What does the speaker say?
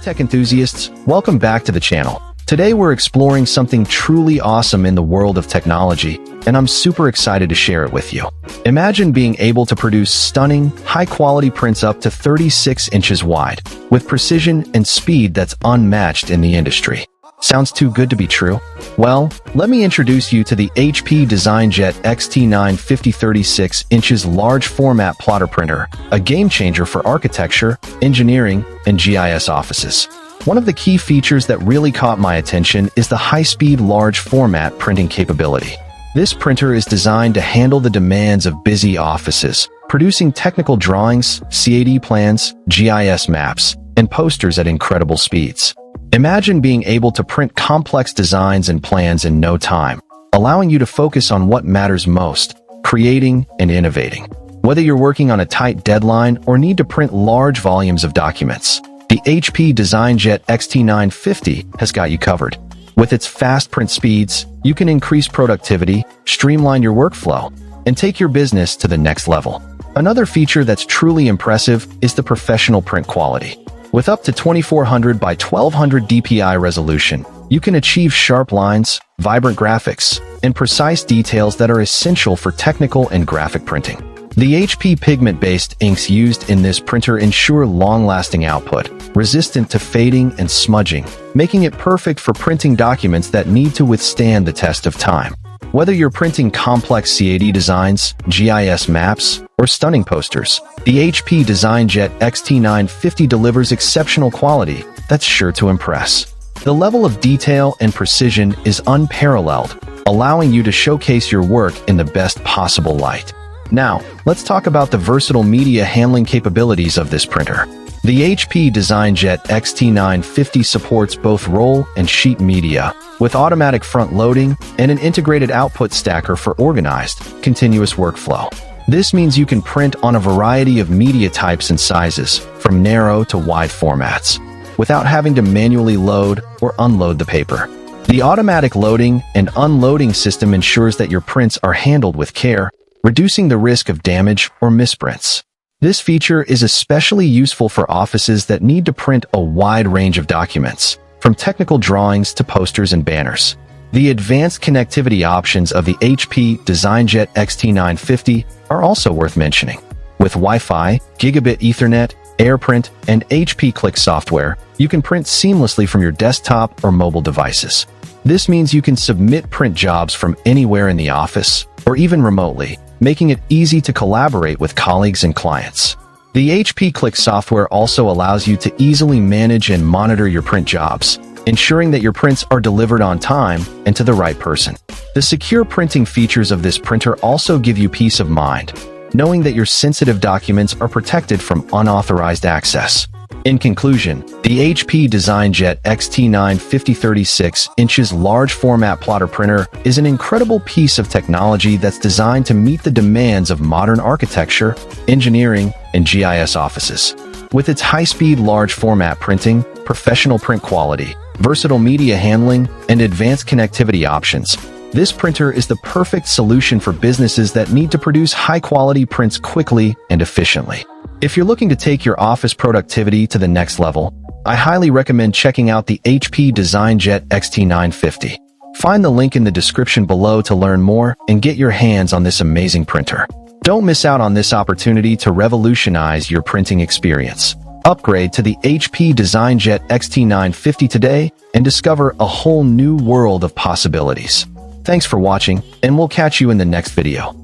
tech enthusiasts, welcome back to the channel. Today we're exploring something truly awesome in the world of technology, and I'm super excited to share it with you. Imagine being able to produce stunning, high-quality prints up to 36 inches wide, with precision and speed that's unmatched in the industry. Sounds too good to be true? Well, let me introduce you to the HP DesignJet XT950 36 inches large format plotter printer, a game changer for architecture, engineering, and GIS offices. One of the key features that really caught my attention is the high-speed large format printing capability. This printer is designed to handle the demands of busy offices, producing technical drawings, CAD plans, GIS maps, and posters at incredible speeds. Imagine being able to print complex designs and plans in no time, allowing you to focus on what matters most, creating and innovating. Whether you're working on a tight deadline or need to print large volumes of documents, the HP DesignJet XT950 has got you covered. With its fast print speeds, you can increase productivity, streamline your workflow, and take your business to the next level. Another feature that's truly impressive is the professional print quality. With up to 2400 by 1200 dpi resolution, you can achieve sharp lines, vibrant graphics, and precise details that are essential for technical and graphic printing. The HP pigment-based inks used in this printer ensure long-lasting output, resistant to fading and smudging, making it perfect for printing documents that need to withstand the test of time. Whether you're printing complex CAD designs, GIS maps, or stunning posters, the HP DesignJet XT950 delivers exceptional quality that's sure to impress. The level of detail and precision is unparalleled, allowing you to showcase your work in the best possible light. Now, let's talk about the versatile media handling capabilities of this printer. The HP DesignJet XT950 supports both roll and sheet media, with automatic front loading and an integrated output stacker for organized, continuous workflow. This means you can print on a variety of media types and sizes, from narrow to wide formats, without having to manually load or unload the paper. The automatic loading and unloading system ensures that your prints are handled with care, reducing the risk of damage or misprints. This feature is especially useful for offices that need to print a wide range of documents, from technical drawings to posters and banners. The advanced connectivity options of the HP DesignJet XT950 are also worth mentioning. With Wi-Fi, Gigabit Ethernet, AirPrint, and HP Click software, you can print seamlessly from your desktop or mobile devices. This means you can submit print jobs from anywhere in the office, or even remotely, making it easy to collaborate with colleagues and clients. The HP Click software also allows you to easily manage and monitor your print jobs, ensuring that your prints are delivered on time and to the right person. The secure printing features of this printer also give you peace of mind, knowing that your sensitive documents are protected from unauthorized access. In conclusion, the HP DesignJet XT950 36 inches large format plotter printer is an incredible piece of technology that's designed to meet the demands of modern architecture, engineering, and GIS offices. With its high-speed large format printing, professional print quality, versatile media handling, and advanced connectivity options, this printer is the perfect solution for businesses that need to produce high-quality prints quickly and efficiently. If you're looking to take your office productivity to the next level, I highly recommend checking out the HP DesignJet XT950. Find the link in the description below to learn more and get your hands on this amazing printer. Don't miss out on this opportunity to revolutionize your printing experience. Upgrade to the HP DesignJet XT950 today and discover a whole new world of possibilities. Thanks for watching, and we'll catch you in the next video.